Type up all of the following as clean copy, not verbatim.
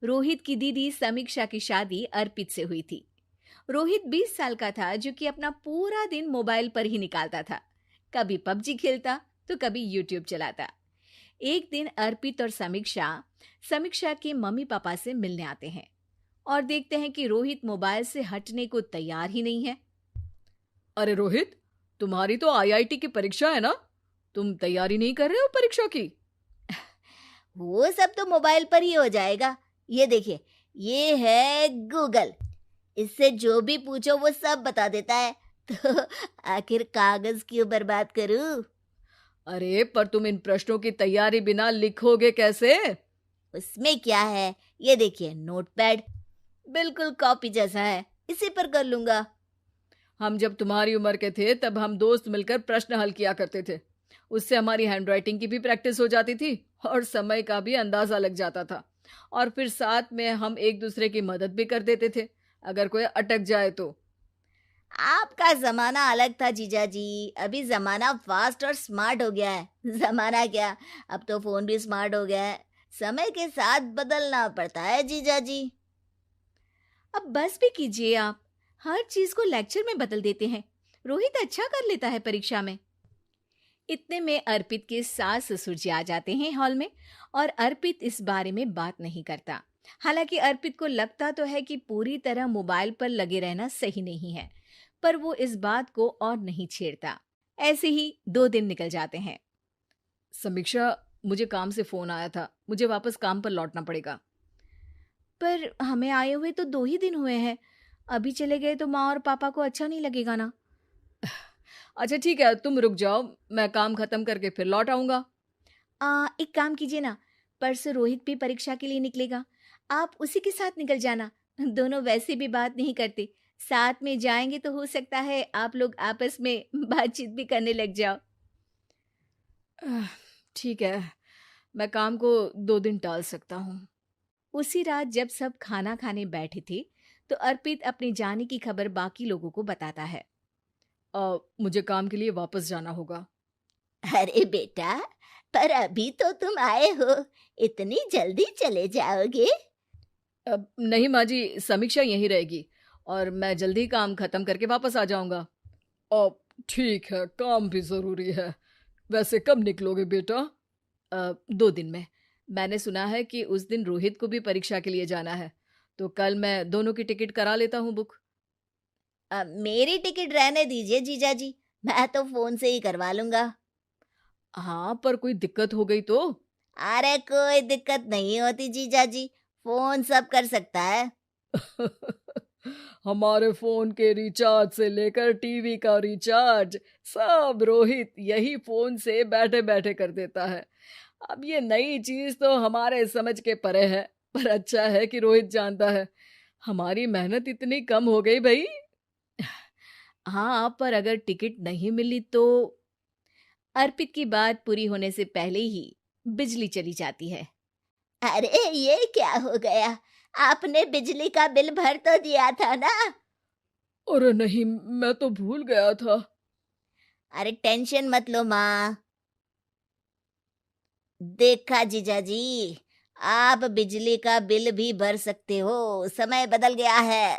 रोहित की दीदी समीक्षा की शादी अर्पित से हुई थी। रोहित 20 साल का था जो कि अपना पूरा दिन मोबाइल पर ही निकालता था। कभी पबजी खेलता तो कभी यूट्यूब चलाता। एक दिन अर्पित और समीक्षा समीक्षा के मम्मी पापा से मिलने आते हैं और देखते हैं कि रोहित मोबाइल से हटने को तैयार ही नहीं है। अरे रोहित, तुम्हारी तो आईआईटी की परीक्षा है ना? तुम तैयारी नहीं कर रहे हो परीक्षा की? वो सब तो मोबाइल पर ही हो जाएगा। ये देखिए, ये है गूगल। इससे जो भी पूछो वो सब बता देता है। तो आखिर कागज क्यों बर्बाद करूं? अरे पर तुम इन प्रश्नों की तैयारी बिना लिखोगे कैसे? उसमें क्या है, ये देखिए नोटपैड, बिल्कुल कॉपी जैसा है, इसी पर कर लूंगा। हम जब तुम्हारी उम्र के थे तब हम दोस्त मिलकर प्रश्न हल किया करते थे। उससे हमारी हैंडराइटिंग की भी प्रैक्टिस हो जाती थी और समय का भी अंदाजा लग जाता था। और फिर साथ में हम एक दूसरे की मदद भी कर देते थे अगर कोई अटक जाए तो। आपका जमाना अलग था जीजा जी। अभी जमाना फास्ट और स्मार्ट हो गया है। जमाना क्या, अब तो फोन भी स्मार्ट हो गया है। समय के साथ बदलना पड़ता है जीजा जी। अब बस भी कीजिए आप, हर चीज को लेक्चर में बदल देते हैं। रोहित अच्छा कर लेता है परीक्षा में। इतने में अर्पित के सास ससुर जी आ जाते हैं हॉल में और अर्पित इस बारे में बात नहीं करता। हालांकि अर्पित को लगता तो है कि पूरी तरह मोबाइल पर लगे रहना सही नहीं है, पर वो इस बात को और नहीं छेड़ता। ऐसे ही 2 दिन निकल जाते हैं। समीक्षा, मुझे काम से फोन आया था, मुझे वापस काम पर लौटना पड़ेगा। पर हमें आए हुए तो 2 ही दिन हुए हैं। अभी चले गए तो माँ और पापा को अच्छा नहीं लगेगा ना। अच्छा ठीक है, तुम रुक जाओ, मैं काम खत्म करके फिर लौट आऊंगा। एक काम कीजिए ना, परसों रोहित भी परीक्षा के लिए निकलेगा, आप उसी के साथ निकल जाना। दोनों वैसे भी बात नहीं करते, साथ में जाएंगे तो हो सकता है आप लोग आपस में बातचीत भी करने लग जाओ। आह, ठीक है, मैं काम को 2 दिन टाल सकता हूँ। उसी रात जब सब खाना खाने बैठे थे तो अर्पित अपने जाने की खबर बाकी लोगों को बताता है। मुझे काम के लिए वापस जाना होगा। अरे बेटा, पर अभी तो तुम आए हो, इतनी जल्दी चले जाओगे? नहीं माँ जी, समीक्षा यहीं रहेगी और मैं जल्दी काम खत्म करके वापस आ जाऊंगा। अब ठीक है, काम भी जरूरी है। वैसे कब निकलोगे बेटा? 2 दिन में। मैंने सुना है कि उस दिन रोहित को भी परीक्षा के लिए जाना है, तो कल मैं दोनों की टिकट करा लेता हूँ बुक। मेरी टिकट रहने दीजिए जीजा जी, मैं तो फोन से ही करवा लूंगा। हाँ, पर कोई दिक्कत हो गई तो? अरे कोई दिक्कत नहीं होती जीजा जी, फोन सब कर सकता है। हमारे फोन के रिचार्ज से लेकर टीवी का रिचार्ज सब रोहित यही फोन से बैठे बैठे कर देता है। अब ये नई चीज तो हमारे समझ के परे है, पर अच्छा है कि रोहित जानता है। हमारी मेहनत इतनी कम हो गई भाई। हाँ, पर अगर टिकट नहीं मिली तो? अर्पित की बात पूरी होने से पहले ही बिजली चली जाती है। अरे ये क्या हो गया, आपने बिजली का बिल भर तो दिया था ना? अरे नहीं, मैं तो भूल गया था। अरे टेंशन मत लो माँ। देखा जीजा जी, आप बिजली का बिल भी भर सकते हो, समय बदल गया है।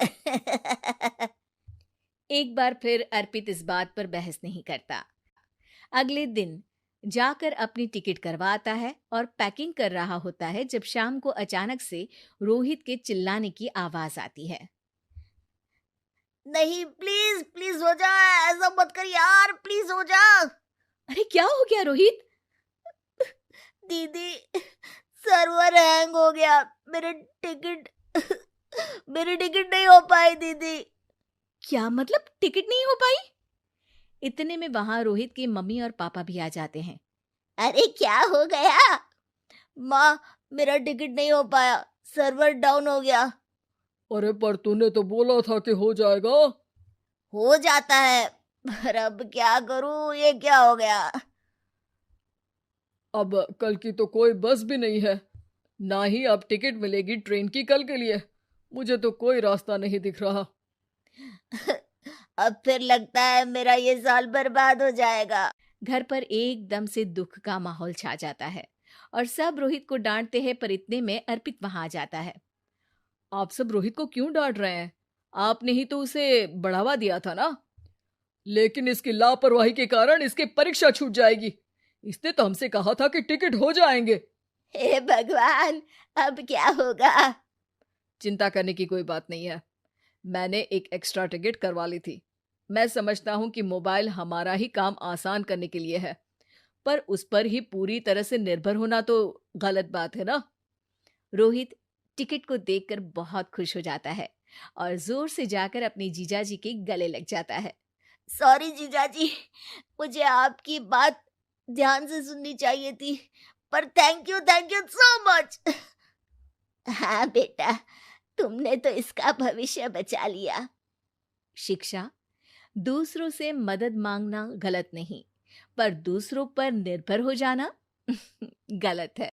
एक बार फिर अर्पित इस बात पर बहस नहीं करता। अगले दिन जाकर अपनी टिकट करवाता है और पैकिंग कर रहा होता है जब शाम को अचानक से रोहित के चिल्लाने की आवाज आती है। नहीं, प्लीज प्लीज हो जा, ऐसा मत कर यार, प्लीज हो जा। अरे क्या हो गया रोहित? दीदी, सर्वर हैंग हो गया, मेरे टिकट मेरी टिकट नहीं हो पाई दीदी। क्या मतलब टिकट नहीं हो पाई? इतने में वहां रोहित के मम्मी और पापा भी आ जाते हैं। अरे क्या हो गया? माँ, मेरा टिकट नहीं हो पाया, सर्वर डाउन हो गया। अरे पर तूने तो बोला था कि हो जाएगा। हो जाता है, पर अब क्या करूं, ये क्या हो गया? अब कल की तो कोई बस भी नहीं है, ना ही अब टिकट मिलेगी ट्रेन की कल के लिए। मुझे तो कोई रास्ता नहीं दिख रहा। अब फिर लगता है मेरा ये साल बर्बाद हो जाएगा। घर पर एकदम से दुख का माहौल छा जाता है और सब रोहित को डांटते हैं, पर इतने में अर्पित वहां आ जाता है। आप सब रोहित को क्यों डांट रहे हैं? आपने ही तो उसे बढ़ावा दिया था ना। लेकिन इसकी लापरवाही के कारण इसकी परीक्षा छूट जाएगी। इसने तो हमसे कहा था कि टिकट हो जाएंगे। हे भगवान, अब क्या होगा? चिंता करने की कोई बात नहीं है। मैंने एक एक्स्ट्रा टिकट करवा ली थी। मैं समझता हूँ कि मोबाइल हमारा ही काम आसान करने के लिए है, पर उस पर ही पूरी तरह से निर्भर होना तो गलत बात है ना। रोहित टिकट को देखकर बहुत खुश हो जाता है और जोर से जाकर अपने जीजाजी के गले लग जाता है। सॉरी जीजाजी, मुझे आपकी बात ध्यान से सुननी चाहिए थी, पर थैंक यू सो मच। हाँ बेटा, तुमने तो इसका भविष्य बचा लिया। शिक्षा, दूसरों से मदद मांगना गलत नहीं, पर दूसरों पर निर्भर हो जाना गलत है।